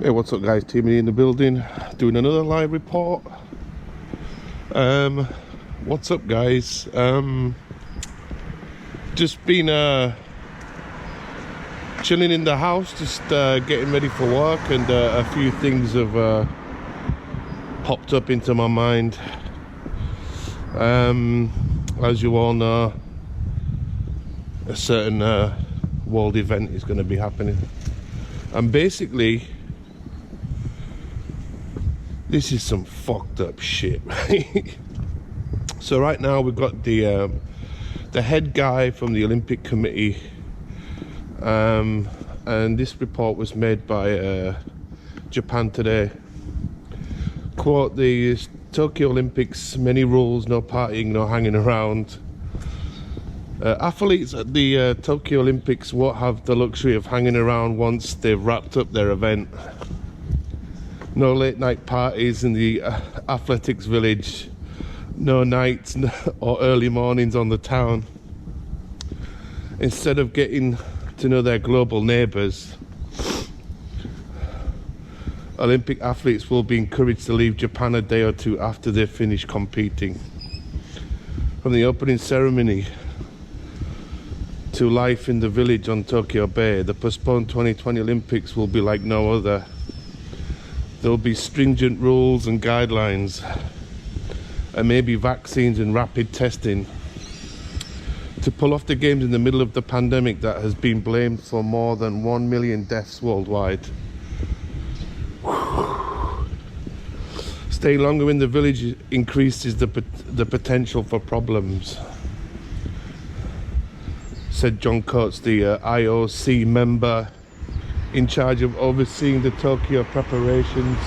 Hey, what's up guys, Timmy in the building, doing another live report. What's up guys? Just been chilling in the house, just getting ready for work, and a few things have popped up into my mind. As you all know, a certain world event is going to be happening, and basically this is some fucked up shit, right? So right now we've got the head guy from the Olympic Committee, and this report was made by Japan Today. Quote, the Tokyo Olympics, many rules, no partying, no hanging around. Athletes at the Tokyo Olympics won't have the luxury of hanging around once they've wrapped up their event. No late night parties in the athletics village, no nights or early mornings on the town. Instead of getting to know their global neighbours, Olympic athletes will be encouraged to leave Japan a day or two after they finish competing. From the opening ceremony to life in the village on Tokyo Bay, the postponed 2020 Olympics will be like no other. There will be stringent rules and guidelines, and maybe vaccines and rapid testing to pull off the games in the middle of the pandemic that has been blamed for more than 1 million deaths worldwide. Staying longer in the village increases the potential for problems, said John Coates, the IOC member in charge of overseeing the Tokyo preparations,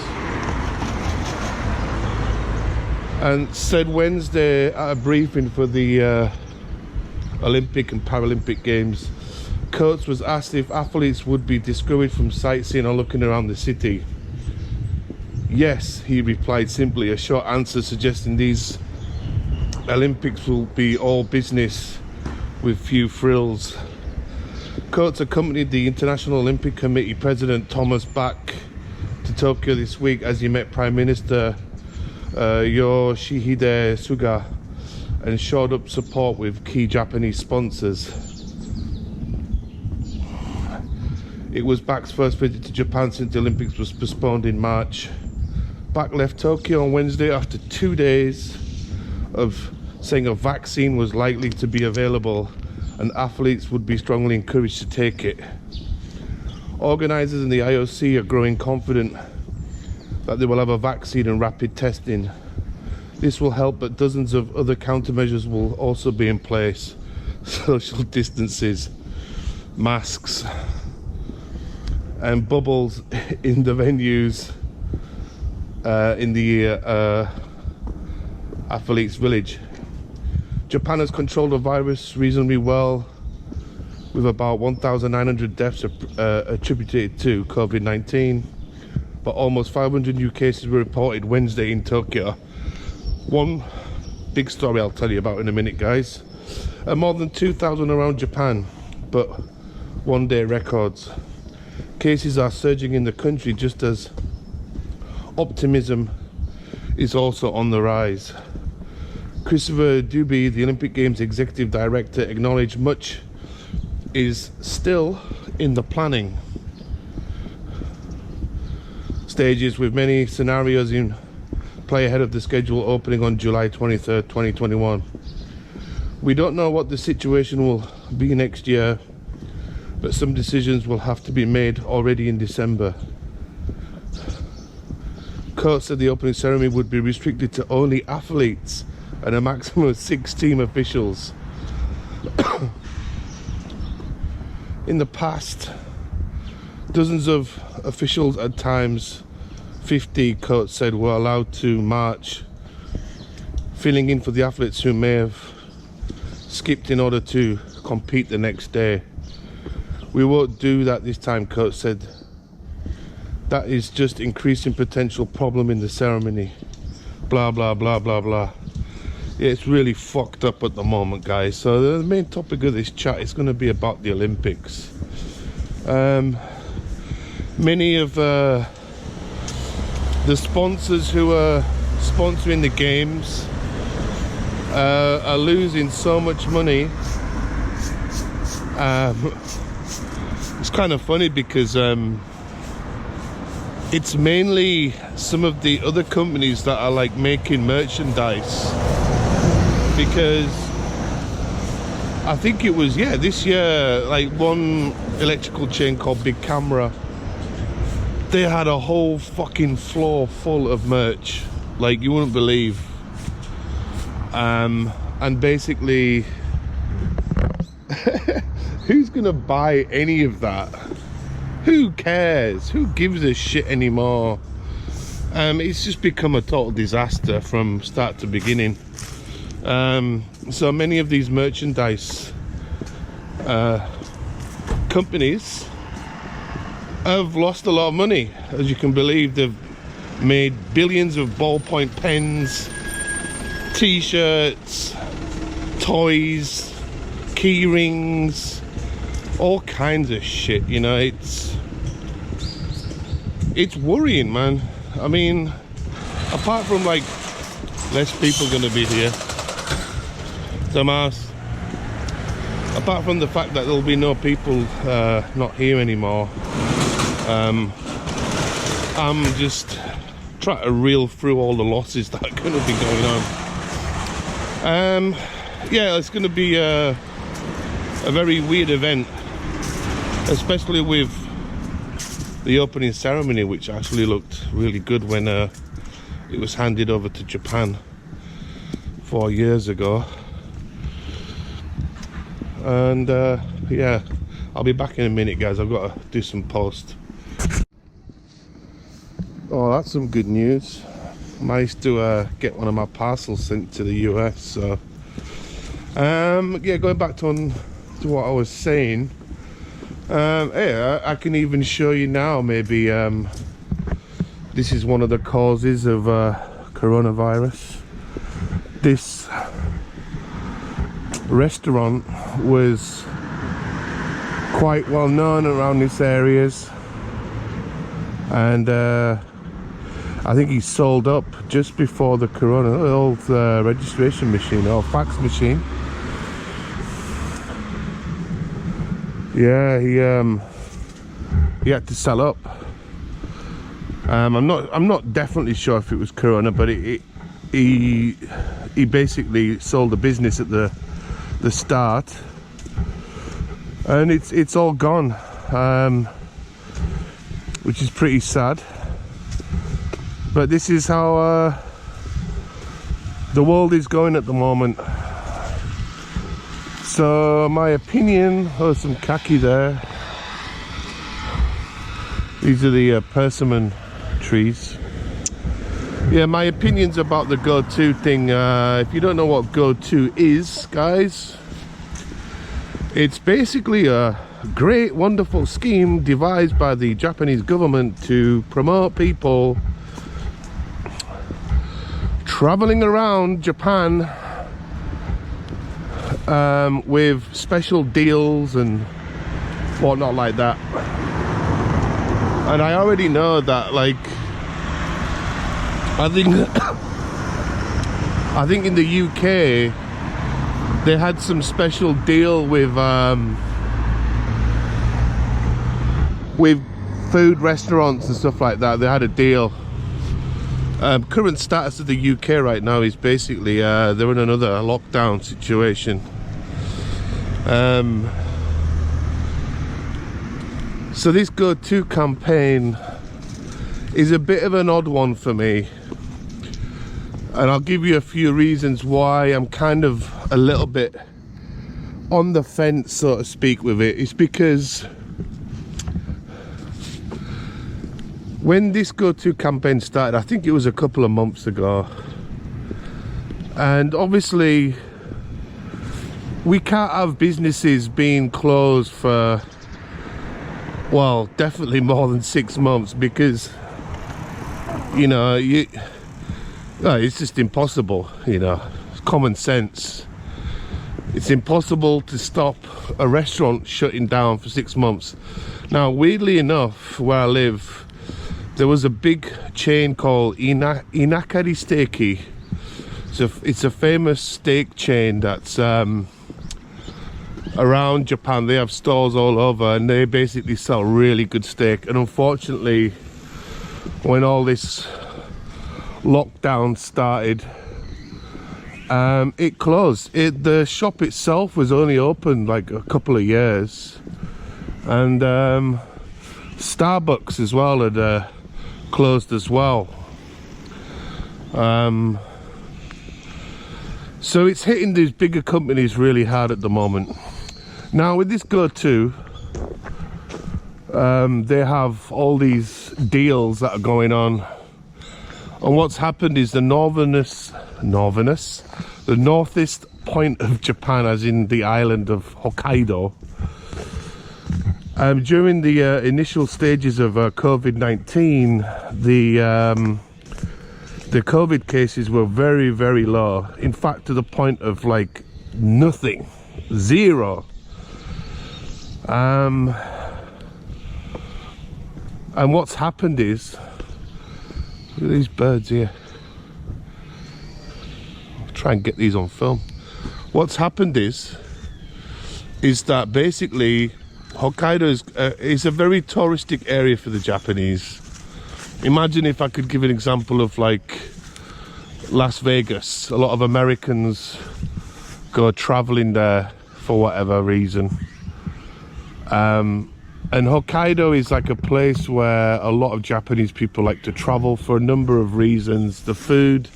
and said Wednesday at a briefing for the Olympic and Paralympic Games. Coates was asked if athletes would be discouraged from sightseeing or looking around the city. Yes, he replied simply, a short answer suggesting these Olympics will be all business with few frills. Coates accompanied the International Olympic Committee President Thomas Bach to Tokyo this week as he met Prime Minister Yoshihide Suga and shored up support with key Japanese sponsors. It was Bach's first visit to Japan since the Olympics was postponed in March. Bach left Tokyo on Wednesday after 2 days of saying a vaccine was likely to be available and athletes would be strongly encouraged to take it. Organisers in the IOC are growing confident that they will have a vaccine and rapid testing. This will help, but dozens of other countermeasures will also be in place. Social distances, masks, and bubbles in the venues in the athletes' village. Japan has controlled the virus reasonably well, with about 1,900 deaths attributed to COVID-19, but almost 500 new cases were reported Wednesday in Tokyo. One big story I'll tell you about in a minute, guys. More than 2,000 around Japan, but one-day records. Cases are surging in the country just as optimism is also on the rise. Christopher Dubey, the Olympic Games Executive Director, acknowledged much is still in the planning stages, with many scenarios in play ahead of the schedule opening on July 23rd, 2021. We don't know what the situation will be next year, but some decisions will have to be made already in December. Coates said the opening ceremony would be restricted to only athletes and a maximum of 6 team officials. In the past, dozens of officials, at times 50, Coates said, were allowed to march, filling in for the athletes who may have skipped in order to compete the next day. We won't do that this time, Coates said. That is just increasing potential problem in the ceremony. Blah, blah, blah, blah, blah. Yeah, it's really fucked up at the moment, guys. So the main topic of this chat is going to be about the Olympics. Many of the sponsors who are sponsoring the games are losing so much money. It's kind of funny because it's mainly some of the other companies that are like making merchandise, because I think it was, yeah, this year, like one electrical chain called Big Camera, they had a whole fucking floor full of merch, like you wouldn't believe. And basically who's gonna buy any of that? Who cares? Who gives a shit anymore? It's just become a total disaster from start to beginning. So many of these merchandise companies have lost a lot of money. As you can believe, they've made billions of ballpoint pens, t-shirts, toys, key rings, all kinds of shit, you know. It's worrying, man. I mean, apart from like less people gonna be here, dumbass, apart from the fact that there'll be no people not here anymore, I'm just trying to reel through all the losses that are gonna be going on. Yeah, it's gonna be a very weird event, especially with the opening ceremony, which actually looked really good when it was handed over to Japan 4 years ago. And yeah, I'll be back in a minute, guys. I've got to do some post. Oh, that's some good news. Managed to get one of my parcels sent to the US. So yeah, going back to what I was saying, yeah, I can even show you now. Maybe this is one of the causes of coronavirus. This restaurant was quite well known around these areas, and I think he sold up just before the corona. The old registration machine or fax machine. Yeah, he had to sell up. I'm not definitely sure if it was corona, but he basically sold the business at the start, and it's all gone, which is pretty sad. But this is how the world is going at the moment. So my opinion, oh, some khaki there. These are the persimmon trees. Yeah, my opinions about the GoTo thing. If you don't know what GoTo is, guys, it's basically a great, wonderful scheme devised by the Japanese government to promote people traveling around Japan with special deals and whatnot like that. And I already know that, like, I think in the UK they had some special deal with food restaurants and stuff like that. They had a deal. Current status of the UK right now is basically they're in another lockdown situation. So this GoTo campaign is a bit of an odd one for me, and I'll give you a few reasons why I'm kind of a little bit on the fence, so to speak, with it. It's because when this GoTo campaign started, I think it was a couple of months ago, and obviously we can't have businesses being closed for, well, definitely more than 6 months, because, you know, it's just impossible. You know, it's common sense. It's impossible to stop a restaurant shutting down for 6 months. Now, weirdly enough, where I live, there was a big chain called Inakari Steaki. It's a famous steak chain that's around Japan. They have stores all over and they basically sell really good steak. And unfortunately, when all this lockdown started, it closed. The shop itself was only open like a couple of years, and Starbucks as well had closed as well. So it's hitting these bigger companies really hard at the moment. Now with this GoTo, they have all these deals that are going on, and what's happened is the northeast point of Japan, as in the island of Hokkaido, during the initial stages of COVID-19, the COVID cases were very, very low. In fact, to the point of like nothing, zero. And what's happened is, look at these birds here. I'll try and get these on film. What's happened is that basically Hokkaido is a very touristic area for the Japanese. Imagine if I could give an example of like Las Vegas. A lot of Americans go traveling there for whatever reason. And Hokkaido is like a place where a lot of Japanese people like to travel for a number of reasons. The food,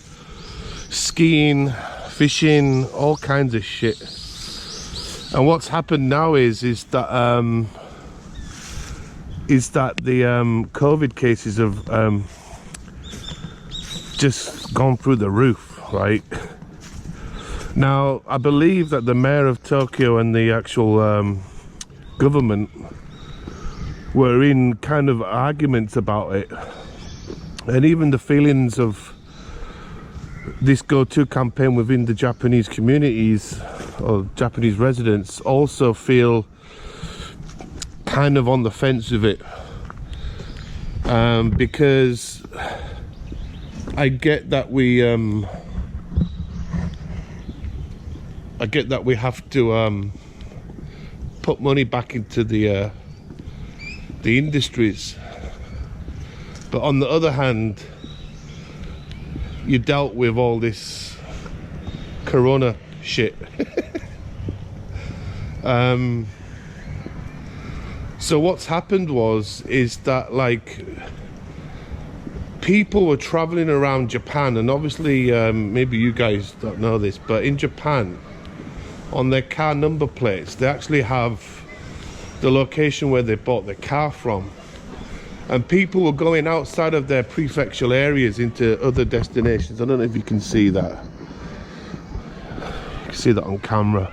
skiing, fishing, all kinds of shit. And what's happened now is that the COVID cases have just gone through the roof, right? Now, I believe that the mayor of Tokyo and the actual government were in kind of arguments about it, and even the feelings of this GoTo campaign within the Japanese communities or Japanese residents also feel kind of on the fence with it, because I get that we have to put money back into the industries, but on the other hand, you dealt with all this corona shit. So what's happened is that like people were traveling around Japan, and obviously maybe you guys don't know this, but in Japan, on their car number plates, they actually have the location where they bought their car from, and people were going outside of their prefectural areas into other destinations. I don't know if you can see that. You can see that on camera.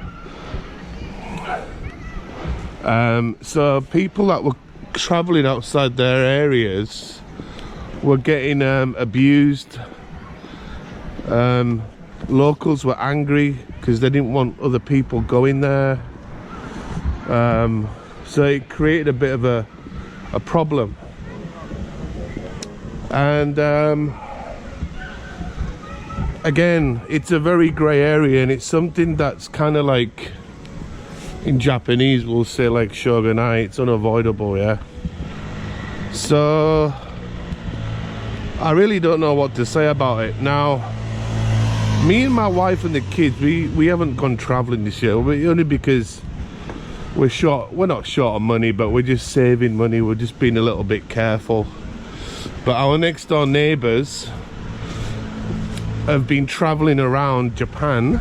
So people that were traveling outside their areas were getting abused. Locals were angry because they didn't want other people going there. So it created a bit of a problem. And again, it's a very grey area, and it's something that's kind of like, in Japanese we'll say like shogunai, it's unavoidable, yeah? So I really don't know what to say about it. Now, me and my wife and the kids, we haven't gone traveling this year, only because we're not short of money, but we're just saving money. We're just being a little bit careful. But our next door neighbors have been traveling around Japan,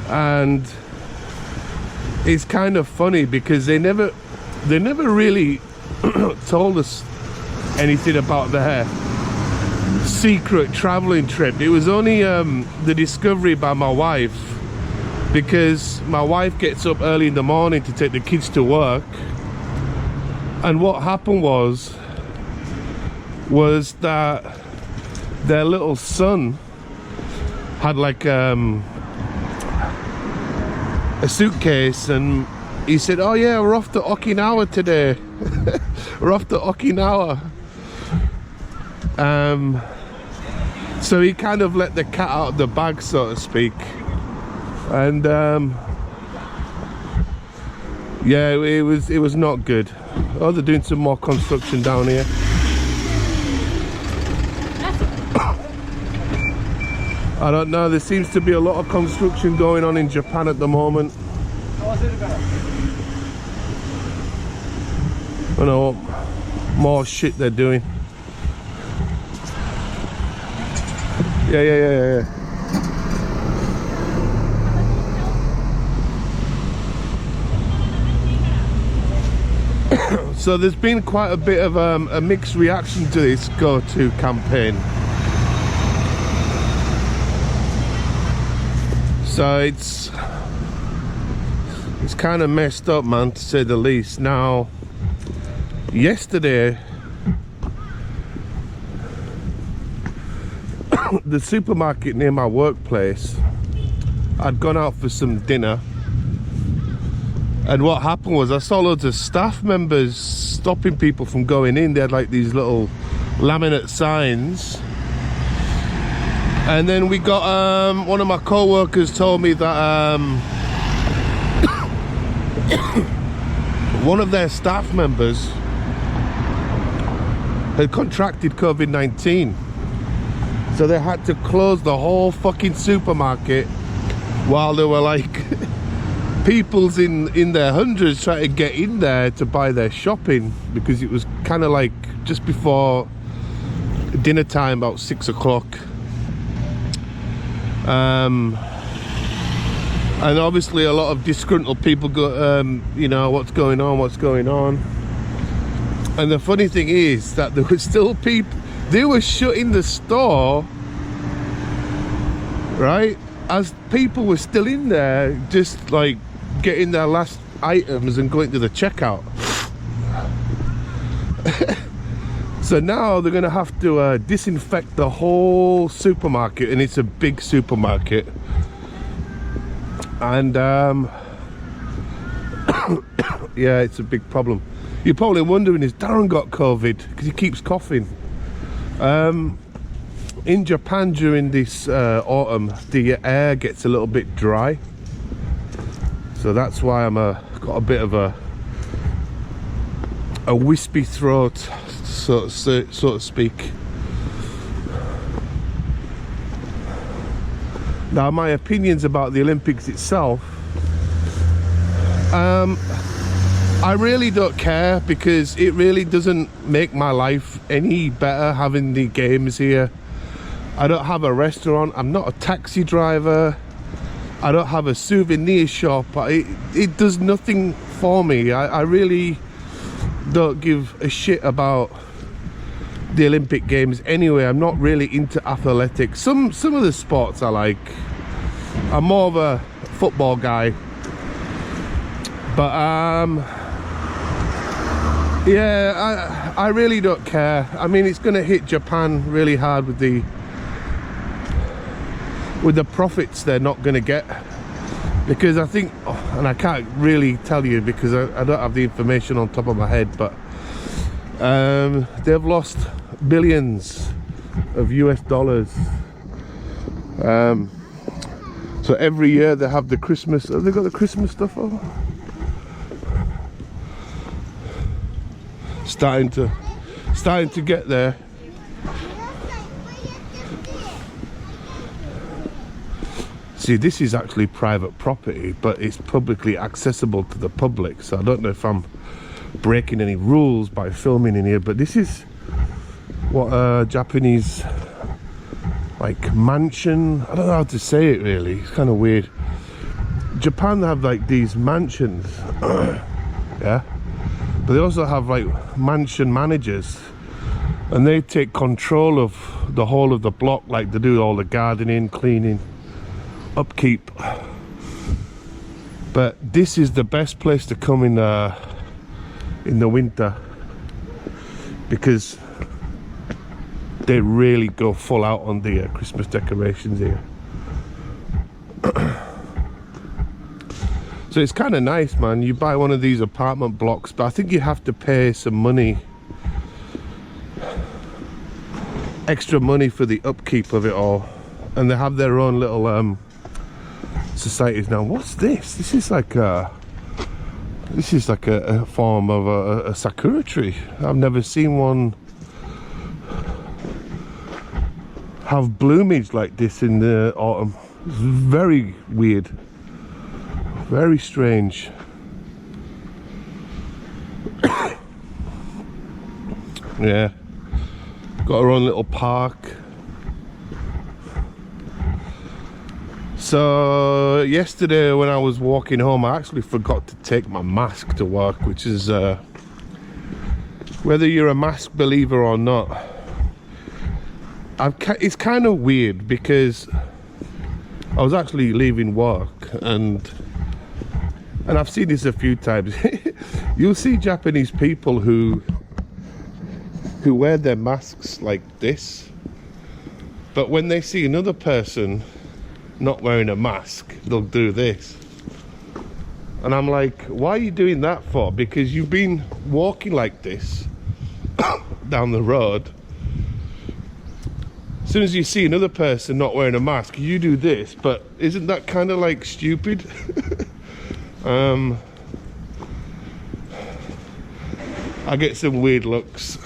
and it's kind of funny because they never really told us anything about their secret traveling trip. It was only the discovery by my wife, because my wife gets up early in the morning to take the kids to work, and what happened was that their little son had like a suitcase, and he said, "Oh yeah, we're off to Okinawa today." We're off to Okinawa. So he kind of let the cat out of the bag, so to speak. And yeah, it was not good. Oh, they're doing some more construction down here. I don't know, there seems to be a lot of construction going on in Japan at the moment. I know, more shit they're doing. Yeah. So there's been quite a bit of a mixed reaction to this Go-To campaign. So it's kind of messed up, man, to say the least. Now, yesterday the supermarket near my workplace, I'd gone out for some dinner, and what happened was I saw loads of staff members stopping people from going in. They had like these little laminate signs. And then we got one of my co-workers told me that one of their staff members had contracted COVID-19, so they had to close the whole fucking supermarket while there were like people's in their hundreds trying to get in there to buy their shopping, because it was kind of like just before dinner time, about 6 o'clock. And obviously a lot of disgruntled people go, you know, what's going on. And the funny thing is that there were still people, they were shutting the store, right, as people were still in there, just like getting their last items and going to the checkout. So now they're gonna have to disinfect the whole supermarket, and it's a big supermarket. And yeah, it's a big problem. You're probably wondering, is Darren got COVID? Because he keeps coughing. In Japan during this autumn, the air gets a little bit dry, so that's why I'm got a bit of a wispy throat, so to speak. Now, my opinions about the Olympics itself, I really don't care, because it really doesn't make my life any better having the games here. I don't have a restaurant, I'm not a taxi driver, I don't have a souvenir shop. It does nothing for me. I really don't give a shit about the Olympic Games anyway. I'm not really into athletics. Some of the sports I like. I'm more of a football guy, but yeah, I really don't care. I mean, it's gonna hit Japan really hard with the profits they're not gonna get, because I think, and I can't really tell you because I don't have the information on top of my head, but they've lost billions of US dollars. So every year they have the Christmas, have they got the Christmas stuff over? Starting to get there. See, this is actually private property, but it's publicly accessible to the public, so I don't know if I'm breaking any rules by filming in here, but this is what a Japanese like mansion, I don't know how to say it really, it's kind of weird. Japan have like these mansions yeah, but they also have like mansion managers, and they take control of the whole of the block. Like they do all the gardening, cleaning, upkeep. But this is the best place to come in the winter, because they really go full out on the Christmas decorations here. So it's kind of nice, man. You buy one of these apartment blocks, but I think you have to pay some money extra money for the upkeep of it all, and they have their own little societies now. What's this? This is like a form of a sakura tree. I've never seen one have bloomage like this in the autumn. It's very weird, very strange. Yeah, got our own little park. So yesterday when I was walking home, I actually forgot to take my mask to work, which is whether you're a mask believer or not, it's kind of weird, because I was actually leaving work, and I've seen this a few times. You'll see Japanese people who wear their masks like this, but when they see another person not wearing a mask, they'll do this. And I'm like, why are you doing that for? Because you've been walking like this down the road. As soon as you see another person not wearing a mask, you do this. But isn't that kind of like stupid? I get some weird looks,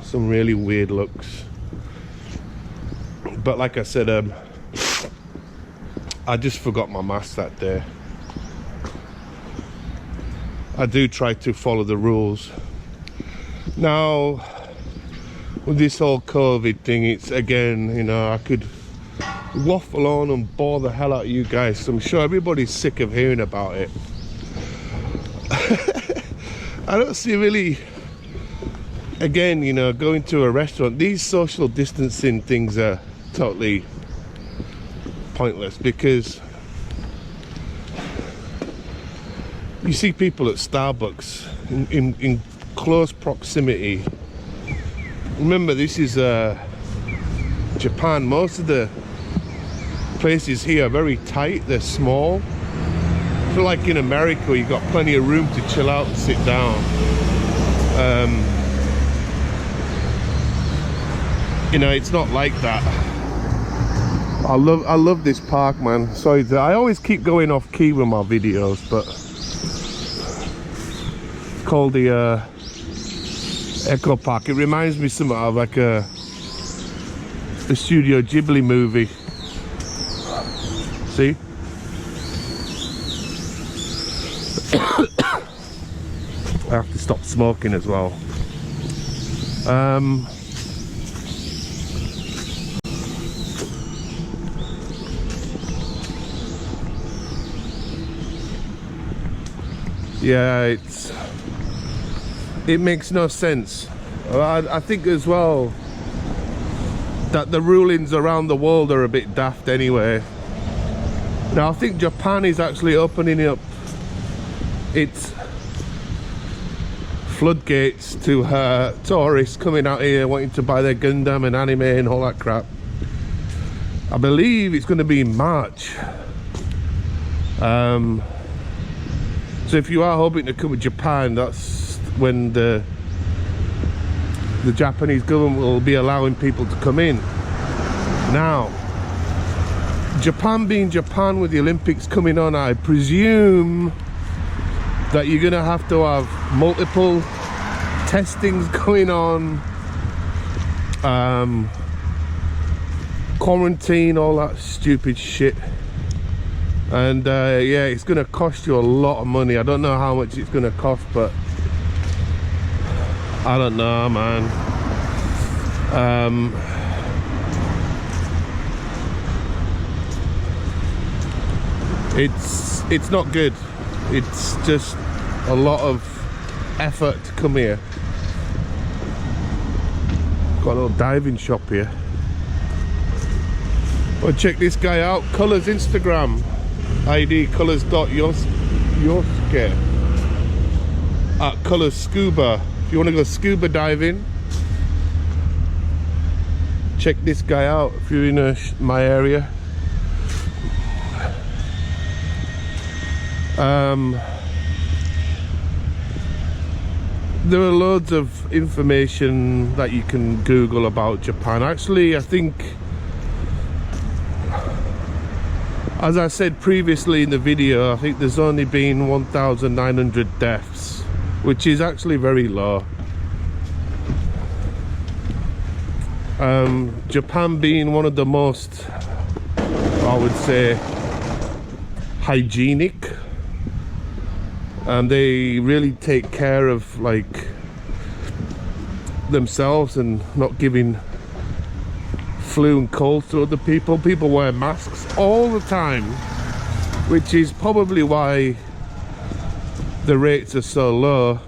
some really weird looks. But like I said, I just forgot my mask that day. I do try to follow the rules. Now, with this whole COVID thing, it's again, you know, I could waffle on and bore the hell out of you guys. So I'm sure everybody's sick of hearing about it. I don't see really, again, you know, going to a restaurant, these social distancing things are totally pointless, because you see people at Starbucks in close proximity. Remember, this is Japan. Most of the places here are very tight, they're small. I feel like in America you've got plenty of room to chill out and sit down. You know, it's not like that. I love this park, man. Sorry, I always keep going off key with my videos, but it's called the Echo Park. It reminds me somewhat of like a Studio Ghibli movie. See? I have to stop smoking as well. Yeah, it makes no sense. I think as well that the rulings around the world are a bit daft anyway. Now I think Japan is actually opening up its floodgates to tourists coming out here wanting to buy their Gundam and anime and all that crap. I believe it's going to be in March. So if you are hoping to come to Japan, that's when the Japanese government will be allowing people to come in. Now, Japan being Japan, with the Olympics coming on, I presume that you're gonna have to have multiple testings going on, quarantine, all that stupid shit. And yeah, it's gonna cost you a lot of money. I don't know how much it's gonna cost, but I don't know, man. It's not good. It's just a lot of effort to come here. Got a little diving shop here. Well, check this guy out. Colors Instagram ID colors.yosuke at Colors Scuba. If you want to go scuba diving, check this guy out if you're in my area. there are loads of information that you can Google about Japan. Actually, I think, as I said previously in the video, I think there's only been 1,900 deaths, which is actually very low. Japan being one of the most, I would say, hygienic, and they really take care of like themselves and not giving flu and colds to other people. People wear masks all the time, which is probably why the rates are so low.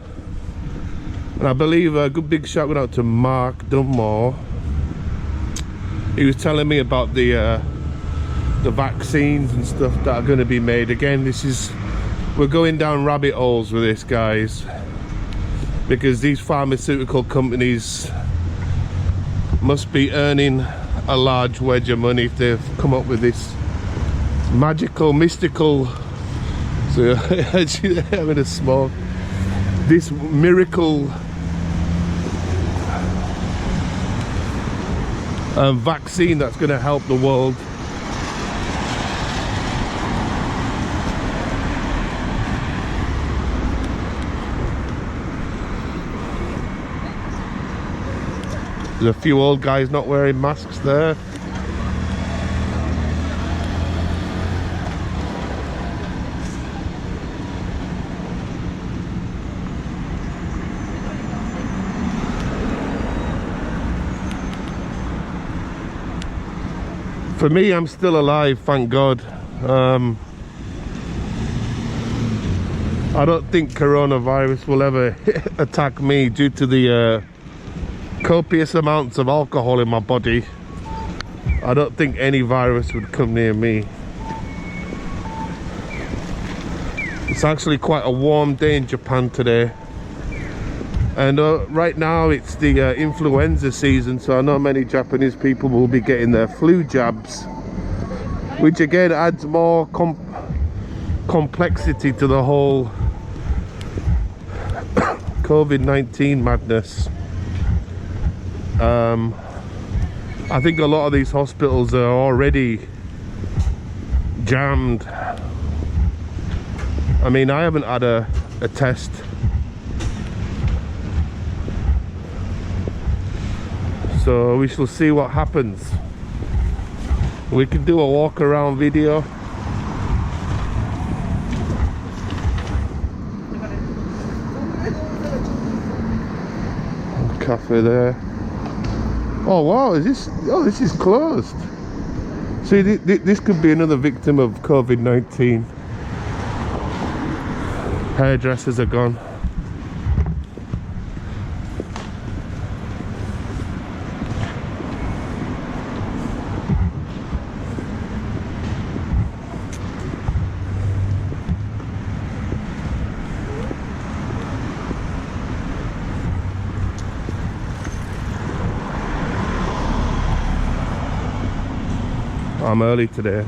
And I believe a good big shout out to Mark Dunmore. He was telling me about the vaccines and stuff that are going to be made. Again, we're going down rabbit holes with this, guys, because these pharmaceutical companies must be earning a large wedge of money if they've come up with this magical, mystical, so actually having a smoke, this miracle vaccine that's going to help the world. There's a few old guys not wearing masks there. For me, I'm still alive, thank God. I don't think coronavirus will ever attack me due to the copious amounts of alcohol in my body. I don't think any virus would come near me. It's actually quite a warm day in Japan today, and right now it's the influenza season, so I know many Japanese people will be getting their flu jabs, which again adds more complexity to the whole COVID-19 madness. I think a lot of these hospitals are already jammed. I mean, I haven't had a test, so we shall see what happens. We can do a walk around video. Cafe there. Oh wow, this is closed. See, this could be another victim of COVID-19. Hairdressers are gone. I'm early today.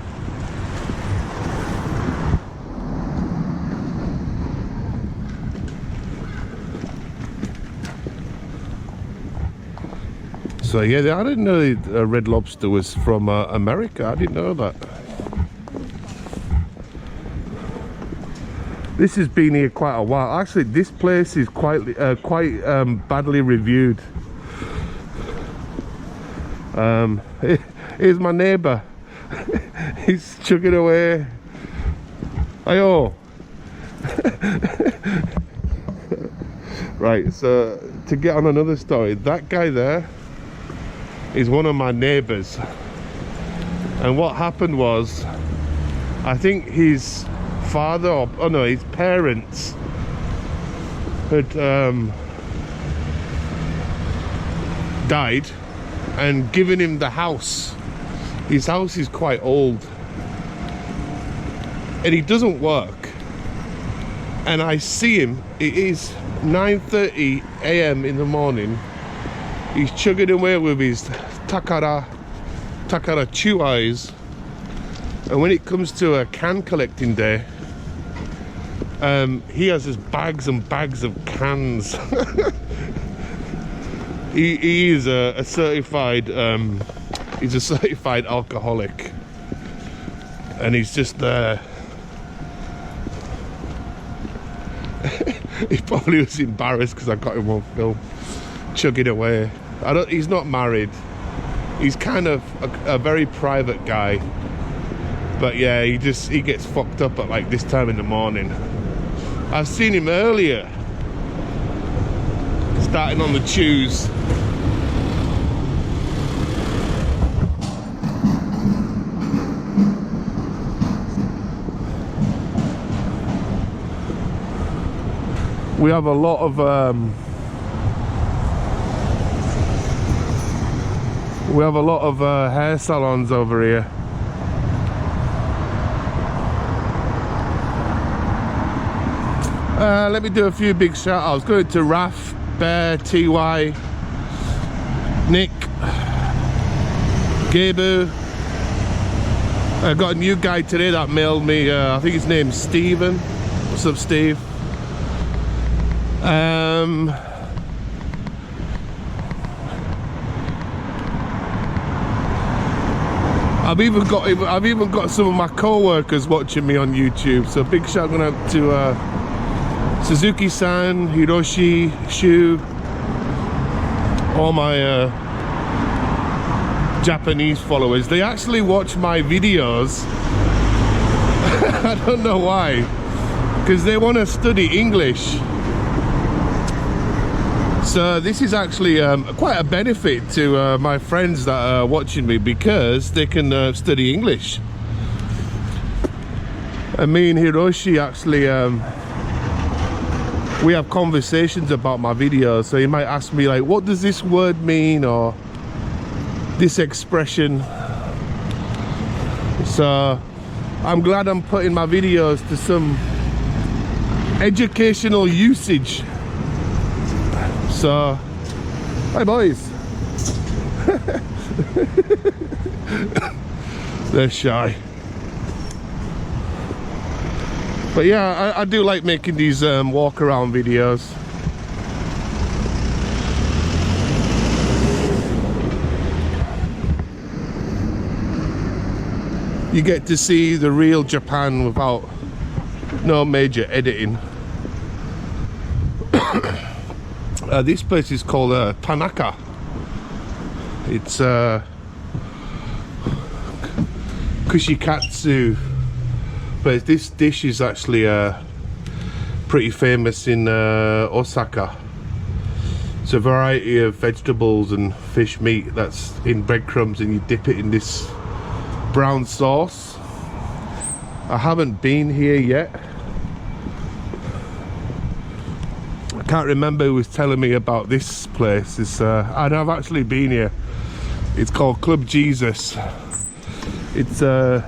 So yeah, I didn't know Red Lobster was from America. I didn't know that. This has been here quite a while. Actually, this place is quite badly reviewed. Here's my neighbour. He's chugging away. Ayo. Right, so to get on another story, that guy there is one of my neighbours, and what happened was, I think his father, or oh no, his parents had died and given him the house. His house is quite old and he doesn't work, and I see him, it is 9:30 AM in the morning, he's chugging away with his Takara chew eyes, and when it comes to a can collecting day, He has just bags and bags of cans. he is a certified he's a certified alcoholic, and he's just there. He probably was embarrassed because I got him on film chugging away. He's not married. He's kind of a very private guy, but yeah, he gets fucked up at like this time in the morning. I've seen him earlier starting on the chews. We have a lot of hair salons over here. Let me do a few big shout outs. Going to Raf, Bear, TY, Nick, Gabu. I got a new guy today that mailed me, I think his name's Steven. What's up, Steve? I've even got some of my co-workers watching me on YouTube, so big shout out to Suzuki-san, Hiroshi, Shu, all my Japanese followers. They actually watch my videos. I don't know why, because they want to study English. So this is actually quite a benefit to my friends that are watching me, because they can study English. And me and Hiroshi actually we have conversations about my videos, so he might ask me like, what does this word mean, or this expression. So I'm glad I'm putting my videos to some educational usage. So, hi boys. They're shy. But yeah, I do like making these walk around videos. You get to see the real Japan without no major editing. This place is called Tanaka. It's kushikatsu, but this dish is actually pretty famous in Osaka. It's a variety of vegetables and fish meat that's in breadcrumbs, and you dip it in this brown sauce. I haven't been here yet. I can't remember who was telling me about this place. And I've actually been here. It's called Club Jesus. It's a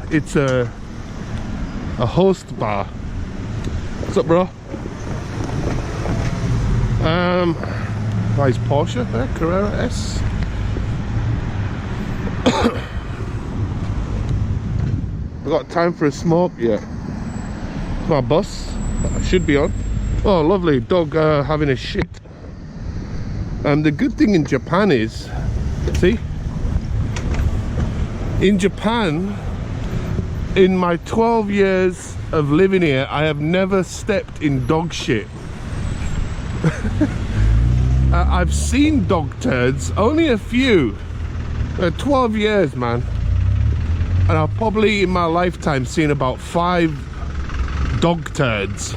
host bar. What's up, bro? Nice Porsche there, Carrera S. I've got time for a smoke yet. It's my bus that I should be on. Oh, lovely dog having a shit. The good thing in Japan is, see, in Japan, in my 12 years of living here, I have never stepped in dog shit. I've seen dog turds, only a few. 12 years, man. And I've probably in my lifetime seen about 5 dog turds.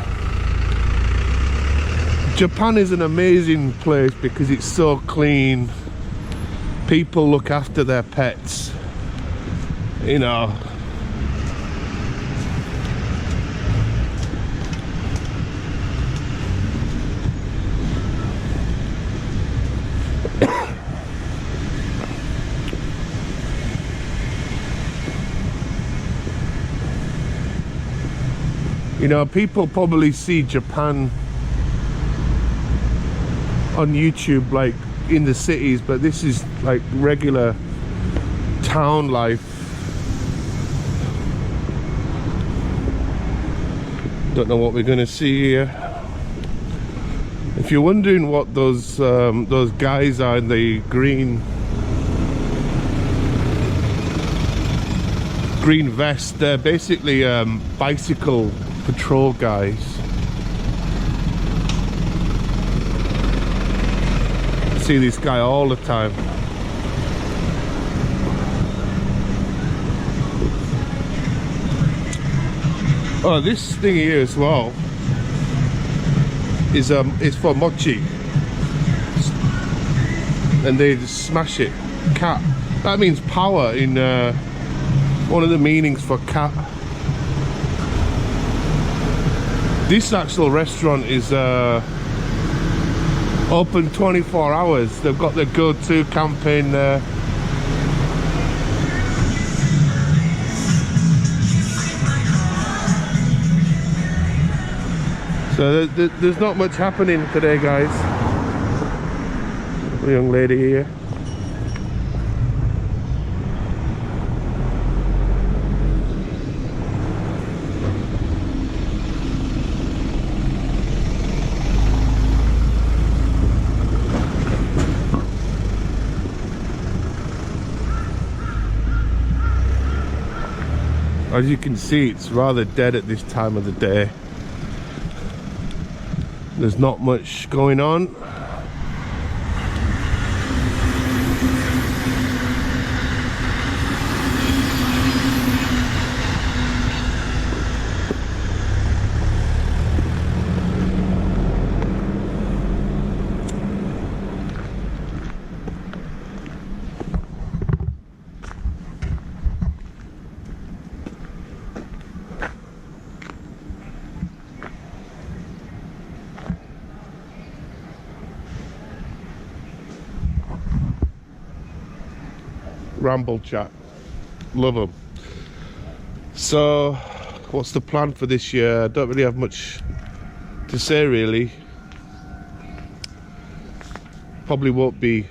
Japan is an amazing place because it's so clean. People look after their pets, you know. You know, people probably see Japan on YouTube, like in the cities, but this is like regular town life. Don't know what we're going to see here. If you're wondering what those guys are in the green vest, they're basically bicycle patrol guys. I see this guy all the time. Oh, this thing here as well is for mochi, and they just smash it. Cat, that means power in one of the meanings for cat. This actual restaurant is open 24 hours. They've got their go-to campaign there. So there's not much happening today, guys. The young lady here. As you can see, it's rather dead at this time of the day. There's not much going on. Ramble chat, love them. So what's the plan for this year? I don't really have much to say really. Probably won't be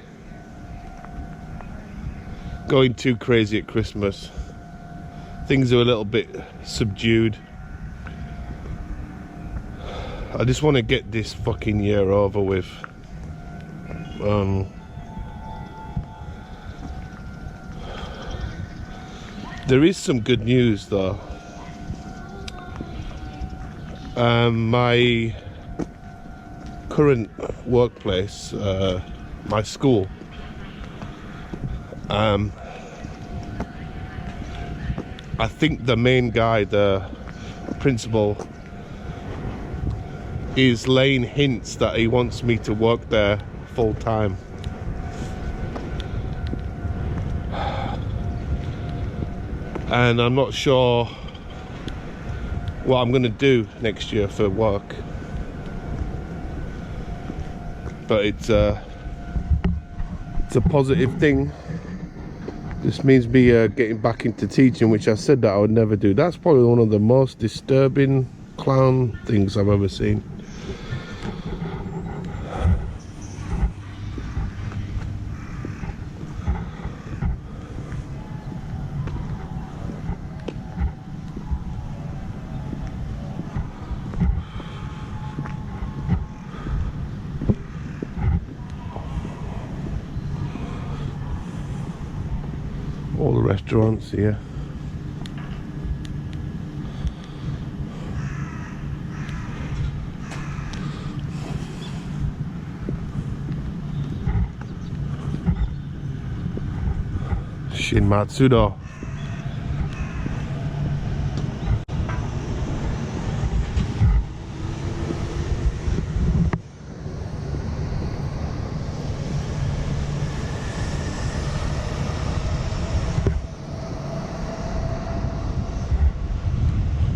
going too crazy at Christmas. Things are a little bit subdued. I just want to get this fucking year over with. There is some good news though. My current workplace, my school, I think the main guy, the principal, is laying hints that he wants me to work there full time. And I'm not sure what I'm going to do next year for work, but it's a positive thing. This means me getting back into teaching, which I said that I would never do. That's probably one of the most disturbing clown things I've ever seen. All the restaurants here. Shin Matsudo.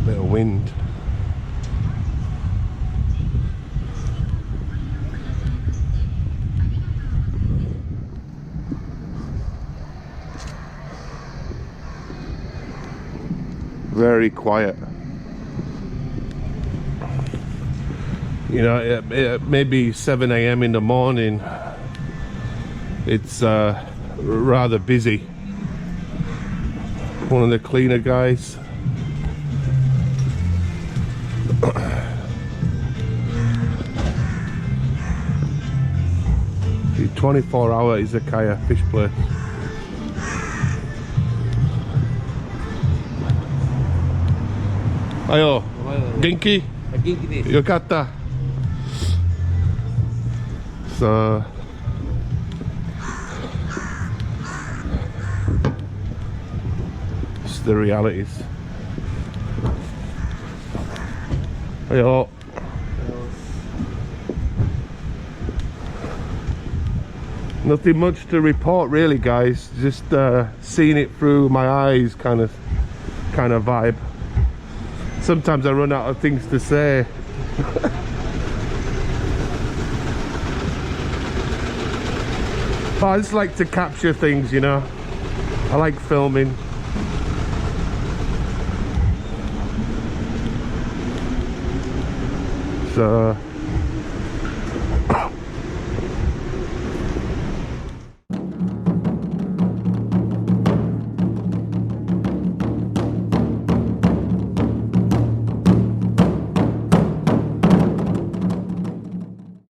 Bit of wind. Very quiet. You know, it may be 7 AM in the morning. It's rather busy. One of the cleaner guys. The 24-hour izakaya fish place. Ayo, genki? Yokata. So it's the realities. Ayo. Nothing much to report really, guys. Just seeing it through my eyes kind of vibe. Sometimes I run out of things to say. But I just like to capture things, you know. I like filming. So